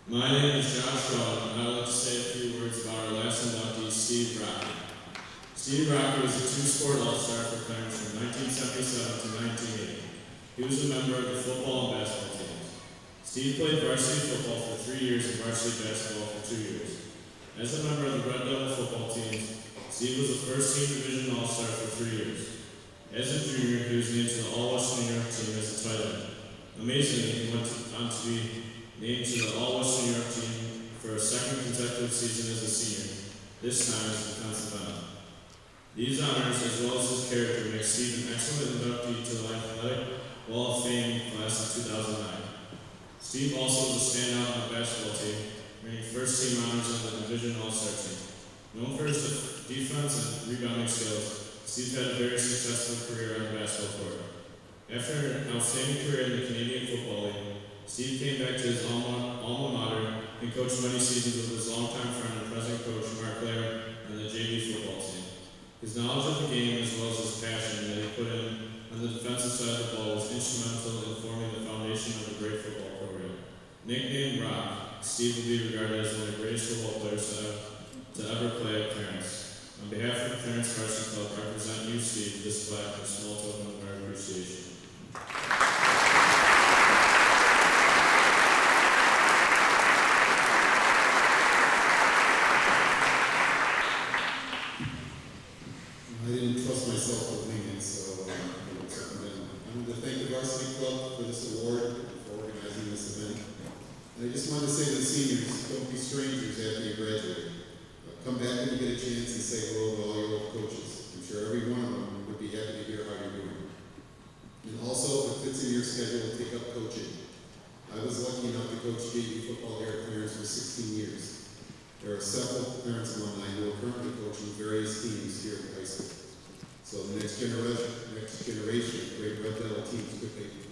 My name is Josh Rowan, and I would like to say a few words about our last inductee, Steve Rocky. Steve Rocky was a two-sport all-star for Clarence from 1977 to 1980. He was a member of the football and basketball teams. Steve played varsity football for 3 years and varsity basketball for 2 years. As a member of the Red Devil football teams, Steve was a first-team division all-star for 3 years. As a junior, he was named to the All-Western New York team as a tight end. Amazingly, he went on to be named to the All-Western New York team for a second consecutive season as a senior, this time as a defensive end. These honors, as well as his character, make Steve an excellent inductee to the Athletic Hall of Fame class of 2009. Steve also was a standout on the basketball team, earning first-team honors on the Division All-Star team. Known for his defense and rebounding skills, Steve had a very successful career on the basketball court. After an outstanding career in the Canadian Football League, Steve came back to his alma mater and coached many seasons with his longtime friend and present coach, Mark Lair, and the JV football team. His knowledge of the game, as well as his passion that he put in on the defensive side of the ball, was instrumental in forming the foundation of a great football program. Nicknamed Rock, Steve will be regarded as one of the greatest football players to ever play at Clarence. On behalf of the Clarence Varsity Club, I present you, Steve, this plaque and small token of our appreciation. I didn't trust myself with winging, so I'm going to thank the Varsity Club for this award, for organizing this event. And I just want to say to the seniors, don't be strangers after you graduate. Come back when you get a chance and say hello to all your old coaches. I'm sure every one of them would be happy to hear how you're doing. And also, if it fits in your schedule, take up coaching. I was lucky enough to coach JV football here at Clarence for 16 years. There are several Clarence alumni who are currently coaching various teams here at the high school. So the next generation of great Red Devil teams could be